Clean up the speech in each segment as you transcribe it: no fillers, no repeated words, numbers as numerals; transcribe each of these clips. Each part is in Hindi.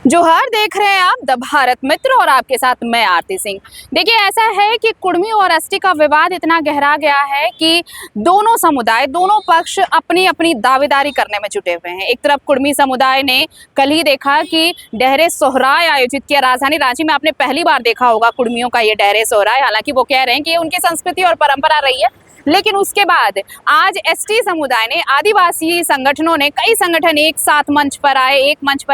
जोहार, देख रहे हैं आप द भारत मित्र और आपके साथ मैं आरती सिंह। देखिए, ऐसा है कि कुर्मी और एसटी का विवाद इतना गहरा गया है कि दोनों समुदाय, दोनों पक्ष अपनी अपनी दावेदारी करने में जुटे हुए हैं। एक तरफ कुर्मी समुदाय ने कल ही देखा कि डहरे सोहराय आयोजित किया। राजधानी रांची में आपने पहली बार देखा होगा कुर्मियों का ये डहरे सोहराय। हालांकि वो कह रहे हैं कि ये उनकी संस्कृति और परंपरा रही है, लेकिन उसके बाद आज एसटी समुदाय ने, आदिवासी संगठनों ने, कई संगठन एक साथ मंच पर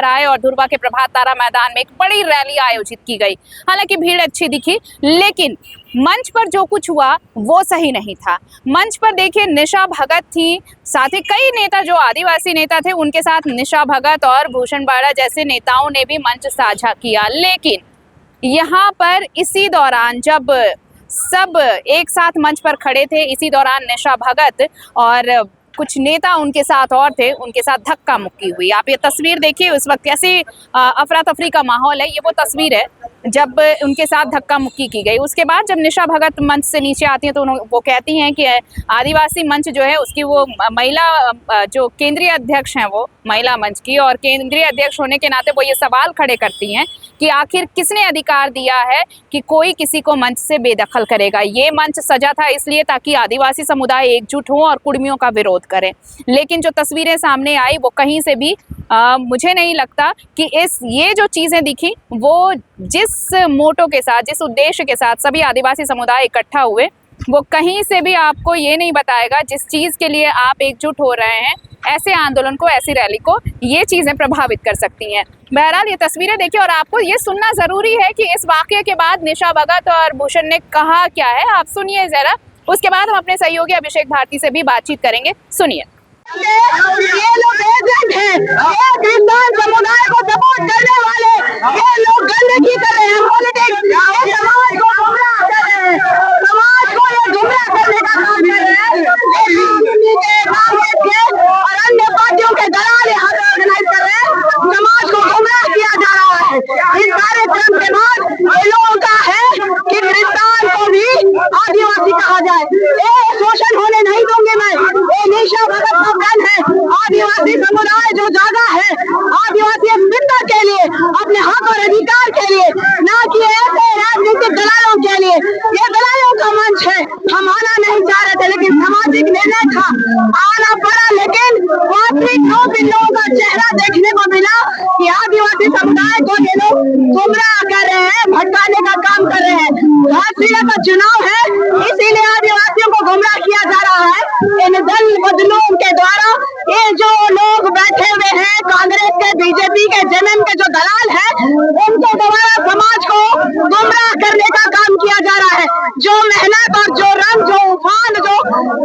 आए और धुर्वा के प्रभात तारा मैदान में एक बड़ी रैली आयोजित की गई। हालांकि भीड़ अच्छी दिखी, लेकिन मंच पर जो कुछ हुआ वो सही नहीं था। मंच पर देखिए, निशा भगत थी, साथ ही कई नेता जो आदिवासी नेता थे उनके साथ निशा भगत और भूषण बाड़ा जैसे नेताओं ने भी मंच साझा किया। लेकिन यहाँ पर इसी दौरान जब सब एक साथ मंच पर खड़े थे, इसी दौरान निशा भगत और कुछ नेता उनके साथ और थे, उनके साथ धक्का मुक्की हुई। आप ये तस्वीर देखिए, उस वक्त कैसे अफरा तफरी का माहौल है। ये वो तस्वीर है जब उनके साथ धक्का मुक्की की गई। उसके बाद जब निशा भगत मंच से नीचे आती हैं तो वो कहती हैं कि आदिवासी मंच जो है उसकी वो महिला जो केंद्रीय अध्यक्ष हैं वो महिला मंच की, और केंद्रीय अध्यक्ष होने के नाते वो ये सवाल खड़े करती हैं कि आखिर किसने अधिकार दिया है कि कोई किसी को मंच से बेदखल करेगा। ये मंच सजा था इसलिए ताकि आदिवासी समुदाय एकजुट हो और कुर्मियों का विरोध करे। लेकिन जो तस्वीरें सामने आई वो कहीं से भी मुझे नहीं लगता कि ये जो चीज़ें दिखी वो जिस मोटो के साथ, जिस उद्देश्य के साथ सभी आदिवासी समुदाय इकट्ठा हुए, वो कहीं से भी आपको ये नहीं बताएगा जिस चीज़ के लिए आप एकजुट हो रहे हैं, ऐसे आंदोलन को, ऐसी रैली को ये चीज़ें प्रभावित कर सकती हैं। बहरहाल ये तस्वीरें देखिए और आपको ये सुनना ज़रूरी है कि इस वाक़ये के बाद निशा भगत और भूषण ने कहा क्या है। आप सुनिए ज़रा, उसके बाद हम अपने सहयोगी अभिषेक भारती से भी बातचीत करेंगे। सुनिए। ये लोग एजेंट हैं, ये किसान समुदाय को सपोर्ट करने वाले, ये लोग गंदगी कर रहे हैं, पॉलिटिक्स, ये समाज को गुमराह कर रहे हैं, समाज को ये गुमराह करने का काम कर रहे हैं। ये बीजेपी के, कांग्रेस के और अन्य पार्टियों के दलाल यहाँ पे ऑर्गेनाइज कर रहे हैं, समाज को गुमराह किया जा रहा है। इस कार्यक्रम के बाद ये लोगों का है कि किसान को भी आदिवासी कहा जाए। ये शोषण होने नहीं दूंगी मैं। ये निशा भगत का प्लान है, आदिवासी समुदाय जो जागा है आदिवासी अस्मिता के लिए, अपने हक और अधिकार के लिए, ना कि ऐसे राजनीतिक दलालों के लिए। ये दलालों का मंच है। हम आना नहीं चाह रहे थे, लेकिन सामाजिक निर्णय था, आना पड़ा। लेकिन वास्तविक रूप इन लोगों का चेहरा देखने को मिला कि आदिवासी समुदाय को ये लोग गुमराह कर रहे हैं, भटकाने का काम कर रहे हैं। राष्ट्रीय का चुनाव है, इसीलिए आदिवासियों को गुमराह किया जा रहा है इन दल बदलू के द्वारा। ये जो लोग बैठे हुए हैं, कांग्रेस के, बीजेपी के, जेएमएम के जो दलाल हैं, उनके द्वारा समाज को गुमराह करने का काम किया जा रहा है। जो मेहनत और जो रंग, जो उफान, जो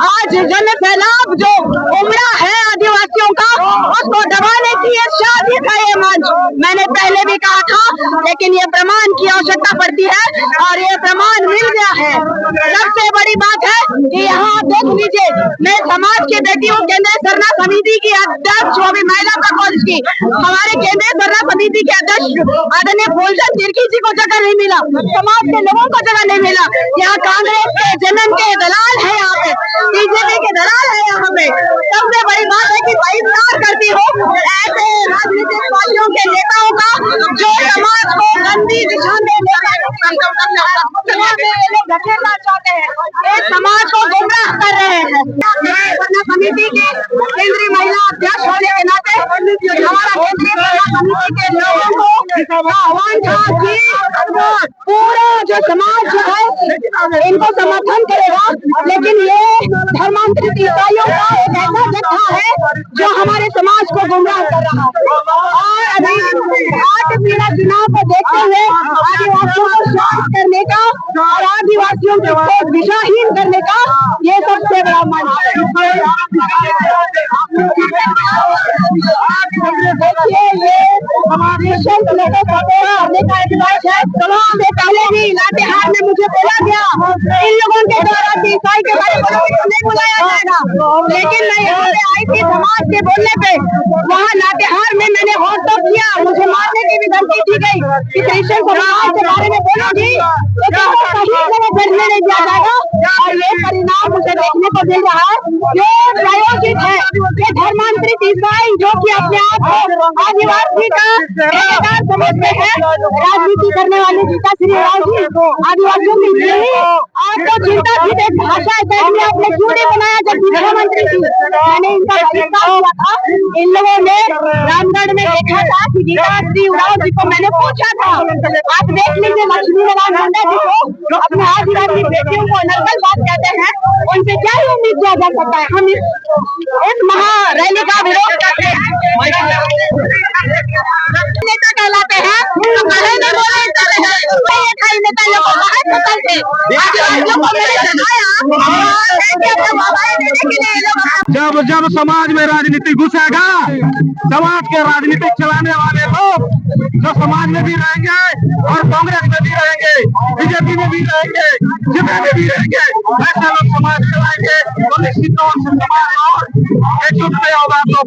आज जन सैलाब जो उमड़ा है आदिवासियों का, उसको दबाने की ये साजिश है, ये मंच। मैंने पहले भी कहा था, लेकिन ये प्रमाण की आवश्यकता पड़ती है और ये प्रमाण मिल गया है। सबसे बड़ी बात है कि यहाँ देख लीजिए, मैं समाज के बेटियों केंद्रीय सरना समिति की अध्यक्ष, वो भी महिला कॉलेज की, हमारे केंद्रीय सरना समिति के अध्यक्ष आदरणीय फूलचंद तिर्की जी को जगह नहीं मिला, समाज के लोगों को जगह नहीं मिला। यहाँ कांग्रेस के, जेएमएम के दलाल है, यहाँ पे बीजेपी के दलाल है। यहाँ पे सबसे बड़ी बात है कि बहिष्कार करती हो ऐसे राजनीतिक पार्टियों के नेताओं का जो समाज को गंदी दिशा में धकेलना चाहते हैं, ये समाज को गुमराह कर रहे हैं। समिति के केंद्रीय महिला अध्यक्ष होने के नाते हमारा केंद्रीय महिला समिति के लोगों को आह्वान था कि पूरा जो समाज जो है इनको समर्थन करेगा, लेकिन ये धर्मांतरित ईसाइयों का एक ऐसा जत्था है जो हमारे समाज को गुमराह कर रहा है। और अभी बिना चुनाव को देखते हुए आदिवासियों को शांत करने का और आदिवासियों को दिशाहीन करने का ये सबसे बड़ा मंच है। देखिए, ये हमारे करने का एक मंच है। तमाम से पहले भी लातेहार में मुझे बोला गया इन लोगों के द्वारा कि ईसाई के बारे में नहीं बुलाया जाएगा, लेकिन मैं यहाँ पे आई थी समाज के बोलने पे, वहाँ लातेहार में मैंने हॉट टॉप किया, मुझे मारने की भी धमकी दी गई कि क्रिश्चियन समाज के बारे में बोलोगी तो सही जगह बैठने नहीं दिया जाएगा। और ये परिणाम मुझे देखने को मिल रहा है, ये प्रायोजित है। ये धर्मांतरित ईसाई जो कि अपने आप को आदिवासी का ठेकेदार समझते हैं, राजनीति करने वाले नेता श्री राव जी आदिवासियों की नहीं, आपको चिंता थी एक भाषा अकेडमी आपने क्यों नहीं बनाया जब मुख्यमंत्री थी? मैंने इनका बहिष्कार किया था। इन लोगों ने रामगढ़ में देखा था कि गीता श्री उराव जी को मैंने पूछा था, आप देख लीजिए लक्ष्मी नारायण मुंडा जी को अपने आदिवासी बेटियों को नक्सल बात कहते हैं, उनसे क्या ही उम्मीद किया जा सकता है? हम इस महा रैली का विरोध करते हैं, नेता कहलाते हैं, तो नरेंद्र मोदी चले गए, नेता लोग को बाहर निकलते आदिवासियों को मैंने जब जब समाज में राजनीति घुसेगा, समाज के राजनीति चलाने वाले लोग जो समाज में भी रहेंगे और कांग्रेस में भी रहेंगे, बीजेपी में भी रहेंगे, जितने में भी रहेंगे, ऐसे लोग समाज चलाएंगे तो निश्चित तौर से समाज और एकजुट नहीं होगा। तो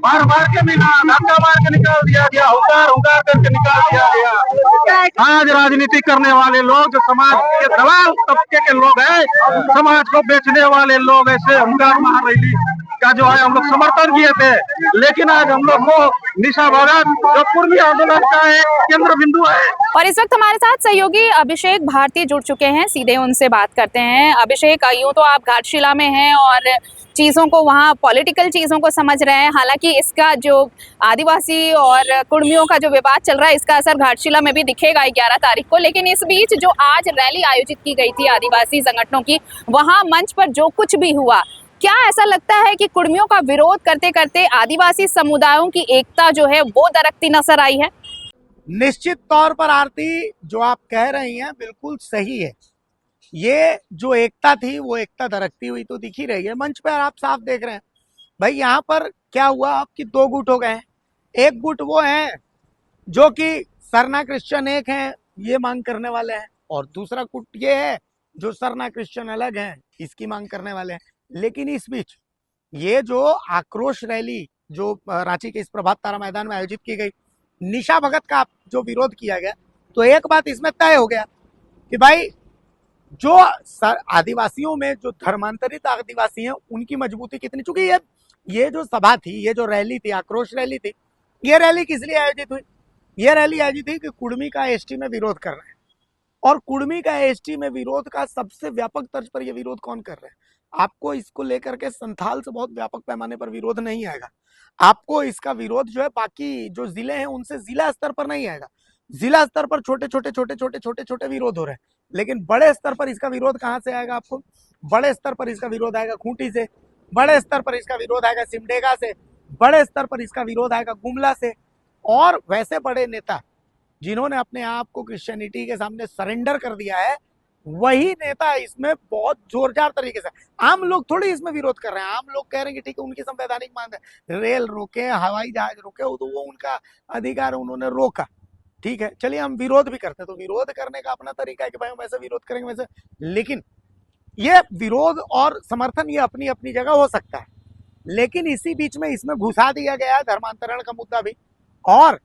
बार बार के मिला, धक्का मार के निकाल दिया गया, हुकार करके निकाल दिया गया। आज राजनीति करने वाले लोग जो समाज के दलाल तबके के लोग हैं, समाज को बेचने वाले लोग, ऐसे हुकार महारैली का जो है हम लोग समर्थन किए थे, लेकिन आज हम लोग को निशा भगत जो कुर्मी आंदोलन का एक केंद्र बिंदु है। और इस वक्त हमारे साथ सहयोगी अभिषेक भारती जुड़ चुके हैं, सीधे उनसे बात करते हैं। अभिषेक, यूं तो आप घाटशिला में हैं और चीज़ों को, वहाँ पॉलिटिकल चीज़ों को समझ रहे हैं, हालांकि इसका जो आदिवासी और कुर्मियों का जो विवाद चल रहा है, इसका असर घाटशिला में भी दिखेगा 11 तारीख को। लेकिन इस बीच जो आज रैली आयोजित की गई थी आदिवासी संगठनों की, वहाँ मंच पर जो कुछ भी हुआ, क्या ऐसा लगता है कि कुर्मियों का विरोध करते करते आदिवासी समुदायों की एकता जो है वो दरकती नजर आई है? निश्चित तौर पर आरती, जो आप कह रही हैं बिल्कुल सही है। ये जो एकता थी वो एकता दरकती हुई तो दिख ही रही है। मंच पर आप साफ देख रहे हैं भाई, यहाँ पर क्या हुआ आपकी दो गुट हो गए हैं। एक गुट वो हैं जो कि सरना क्रिश्चियन एक हैं, ये मांग करने वाले हैं, और दूसरा गुट ये है जो सरना क्रिश्चियन अलग हैं, इसकी मांग करने वाले हैं। लेकिन इस बीच ये जो आक्रोश रैली जो रांची के इस प्रभात तारा मैदान में आयोजित की गई, निशा भगत का जो विरोध किया गया, तो एक बात इसमें तय हो गया कि भाई जो आदिवासियों में जो धर्मांतरित आदिवासी हैं उनकी मजबूती कितनी, चूंकि ये जो सभा थी, ये जो रैली थी, आक्रोश रैली थी, ये रैली किस लिए आयोजित हुई? ये रैली आयोजित हुई कि कुर्मी का एसटी में विरोध कर रहे हैं, और कुर्मी का एसटी में विरोध का सबसे व्यापक तर्ज पर यह विरोध कौन कर रहे हैं? आपको इसको लेकर के संथाल से बहुत व्यापक पैमाने पर विरोध नहीं आएगा। आपको इसका विरोध जो है बाकी जो जिले हैं उनसे जिला स्तर पर नहीं आएगा। जिला स्तर पर छोटे छोटे विरोध हो रहे हैं, लेकिन बड़े स्तर पर इसका विरोध कहां से आएगा? आपको बड़े स्तर पर इसका विरोध आएगा खूंटी से, बड़े स्तर पर इसका विरोध आएगा सिमडेगा से, बड़े स्तर पर इसका विरोध आएगा गुमला से। और वैसे बड़े नेता जिन्होंने अपने आप को क्रिश्चियनिटी के सामने सरेंडर कर दिया है, वही नेता इसमें बहुत जोरदार तरीके से, आम लोग थोड़ी इसमें विरोध कर रहे हैं। आम लोग कह रहे हैं कि ठीक है, उनकी संवैधानिक मांग है, रेल रोके, हवाई जहाज रोके, तो वो उनका अधिकार है, उन्होंने रोका, ठीक है, चलिए हम विरोध भी करते हैं। तो विरोध करने का अपना तरीका है कि भाई हम ऐसे विरोध करेंगे वैसे, लेकिन ये विरोध और समर्थन ये अपनी अपनी जगह हो सकता है। लेकिन इसी बीच में इसमें घुसा दिया गया है धर्मांतरण का मुद्दा भी। और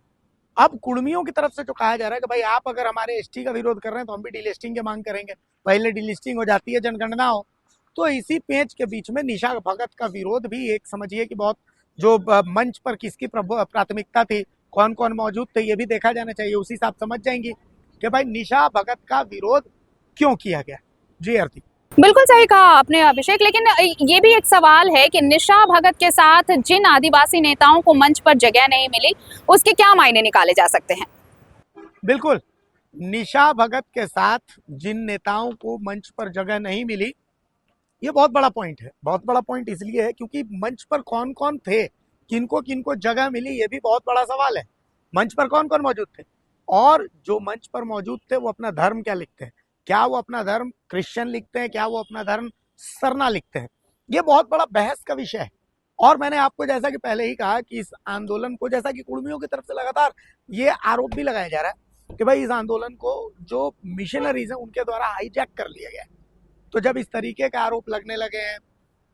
अब कुर्मियों की तरफ से जो कहा जा रहा है कि भाई आप अगर हमारे एसटी का विरोध कर रहे हैं तो हम भी डिलिस्टिंग की मांग करेंगे, पहले डिलिस्टिंग हो जाती है, जनगणना हो। तो इसी पेंच के बीच में निशा भगत का विरोध भी एक समझिए कि बहुत जो मंच पर किसकी प्राथमिकता थी, कौन कौन मौजूद थे, ये भी देखा जाना चाहिए। उसी से आप समझ जाएंगे कि भाई निशा भगत का विरोध क्यों किया गया। जी आरती, बिल्कुल सही कहा आपने अभिषेक, लेकिन ये भी एक सवाल है कि निशा भगत के साथ जिन आदिवासी नेताओं को मंच पर जगह नहीं मिली, उसके क्या मायने निकाले जा सकते हैं? बिल्कुल, निशा भगत के साथ जिन नेताओं को मंच पर जगह नहीं मिली, ये बहुत बड़ा पॉइंट है। बहुत बड़ा पॉइंट इसलिए है क्योंकि मंच पर कौन कौन थे, किनको किनको जगह मिली, ये भी बहुत बड़ा सवाल है। मंच पर कौन कौन मौजूद थे, और जो मंच पर मौजूद थे वो अपना धर्म क्या लिखते हैं? क्या वो अपना धर्म क्रिश्चियन लिखते हैं, क्या वो अपना धर्म सरना लिखते हैं? ये बहुत बड़ा बहस का विषय है। और मैंने आपको जैसा कि पहले ही कहा कि इस आंदोलन को, जैसा कि कुर्मियों की तरफ से लगातार ये आरोप भी लगाया जा रहा है कि भाई इस आंदोलन को जो मिशनरीज हैं उनके द्वारा हाईजैक कर लिया गया है। तो जब इस तरीके का आरोप लगने लगे हैं,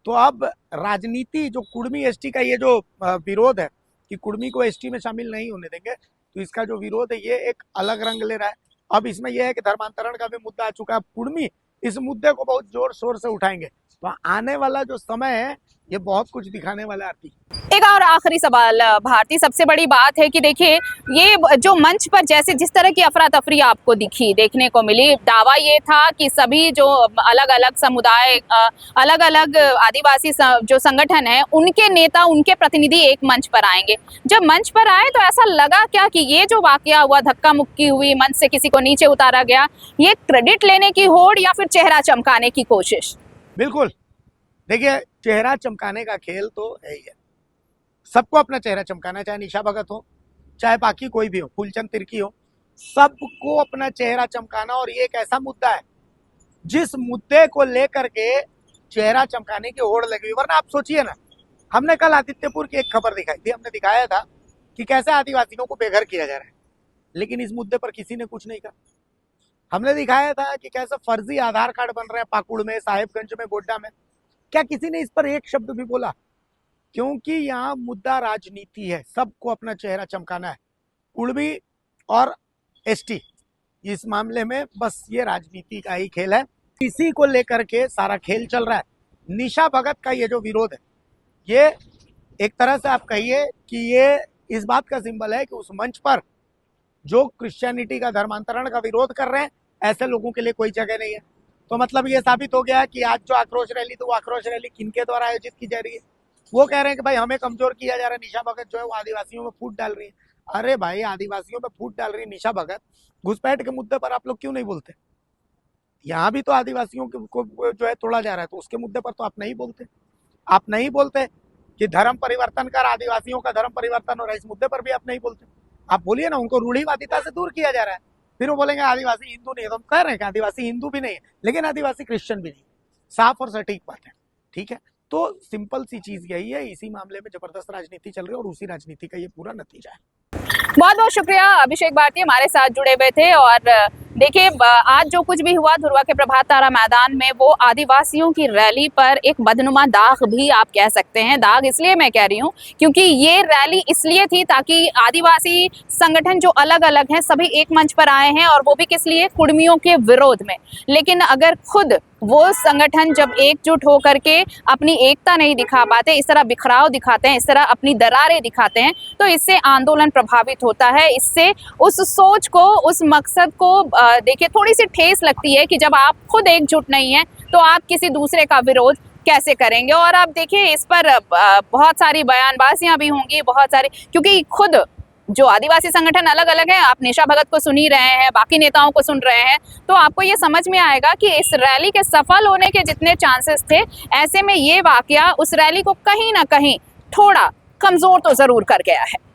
तो अब राजनीति, जो कुर्मी एसटी का ये जो विरोध है कि कुर्मी को एसटी में शामिल नहीं होने देंगे, तो इसका जो विरोध है ये एक अलग रंग ले रहा है। अब इसमें यह है कि धर्मांतरण का भी मुद्दा आ चुका है। कुर्मी इस मुद्दे को बहुत जोर शोर से उठाएंगे, तो आने वाला जो समय है ये बहुत कुछ दिखाने वाला आती। एक और आखिरी सवाल भारती, सबसे बड़ी बात है कि देखिए ये जो मंच पर जैसे जिस तरह की अफरा तफरी आपको दिखी, देखने को मिली, दावा ये था कि सभी जो अलग अलग समुदाय, अलग अलग आदिवासी जो संगठन है, उनके नेता, उनके प्रतिनिधि एक मंच पर आएंगे। जब मंच पर आए तो ऐसा लगा क्या कि ये जो वाकया हुआ, धक्का मुक्की हुई, मंच से किसी को नीचे उतारा गया, ये क्रेडिट लेने की होड़ या फिर चेहरा चमकाने की कोशिश? बिल्कुल, देखिए चेहरा चमकाने का खेल तो है ही है। सबको अपना चेहरा चमकाना, चाहे निशा भगत हो, चाहे बाकी कोई भी हो, फूलचंद तिर्की हो, सबको अपना चेहरा चमकाना। और ये एक ऐसा मुद्दा है जिस मुद्दे को लेकर के चेहरा चमकाने की होड़ लगी हुई। वरना आप सोचिए ना, हमने कल आदित्यपुर की एक खबर दिखाई थी, हमने दिखाया था कि कैसे आदिवासियों को बेघर किया जा रहा है, लेकिन इस मुद्दे पर किसी ने कुछ नहीं कहा। हमने दिखाया था कि कैसे फर्जी आधार कार्ड बन रहे हैं पाकुड़ में, साहेबगंज में, गोड्डा में। क्या किसी ने इस पर एक शब्द भी बोला? क्योंकि यहाँ मुद्दा राजनीति है, सबको अपना चेहरा चमकाना है। कुर्मी और एसटी इस मामले में बस ये राजनीति का ही खेल है, इसी को लेकर के सारा खेल चल रहा है। निशा भगत का ये जो विरोध है, ये एक तरह से आप कहिए कि ये इस बात का सिंबल है कि उस मंच पर जो क्रिश्चियनिटी का, धर्मांतरण का विरोध कर रहे हैं, ऐसे लोगों के लिए कोई जगह नहीं है। तो मतलब ये साबित हो गया कि आज जो आक्रोश रैली, तो वो आक्रोश रैली किनके द्वारा आयोजित की जा रही है? वो कह रहे हैं कि भाई हमें कमजोर किया जा रहा है, निशा भगत जो है वो आदिवासियों में फूट डाल रही है। अरे भाई, आदिवासियों में फूट डाल रही है निशा भगत, घुसपैठ के मुद्दे पर आप लोग क्यों नहीं बोलते? यहाँ भी तो आदिवासियों को जो है तोड़ा जा रहा है, तो उसके मुद्दे पर तो आप नहीं बोलते। आप नहीं बोलते कि धर्म परिवर्तन कर, आदिवासियों का धर्म परिवर्तन हो रहा है, इस मुद्दे पर भी आप नहीं बोलते। आप बोलिए ना, उनको रूढ़िवादिता से दूर किया जा रहा है, फिर वो बोलेंगे आदिवासी हिंदू नहीं है। तो हम कह रहे हैं कि आदिवासी हिंदू भी नहीं है, लेकिन आदिवासी क्रिश्चियन भी नहीं। साफ और सटीक बात है, ठीक है। तो सिंपल सी चीज यही है, इसी मामले में जबरदस्त राजनीति चल रही है और उसी राजनीति का ये पूरा नतीजा है। बहुत बहुत शुक्रिया अभिषेक भारती, हमारे साथ जुड़े हुए थे। और देखिए, आज जो कुछ भी हुआ धुर्वा के प्रभात तारा मैदान में, वो आदिवासियों की रैली पर एक बदनुमा दाग भी आप कह सकते हैं। दाग इसलिए मैं कह रही हूँ क्योंकि ये रैली इसलिए थी ताकि आदिवासी संगठन जो अलग अलग हैं सभी एक मंच पर आए हैं, और वो भी किस लिए? कुर्मियों के विरोध में। लेकिन अगर खुद वो संगठन जब एकजुट होकर के अपनी एकता नहीं दिखा पाते, इस तरह बिखराव दिखाते हैं, इस तरह अपनी दरारें दिखाते हैं, तो इससे आंदोलन प्रभावित होता है। इससे उस सोच को, उस मकसद को देखिए थोड़ी सी ठेस लगती है कि जब आप खुद एकजुट नहीं हैं तो आप किसी दूसरे का विरोध कैसे करेंगे। और अब देखिए, इस पर बहुत सारी बयानबाजियां भी होंगी, बहुत सारी, क्योंकि खुद जो आदिवासी संगठन अलग अलग है, आप निशा भगत को सुन ही रहे हैं, बाकी नेताओं को सुन रहे हैं, तो आपको ये समझ में आएगा कि इस रैली के सफल होने के जितने चांसेस थे, ऐसे में ये वाकया उस रैली को कहीं ना कहीं थोड़ा कमजोर तो जरूर कर गया है।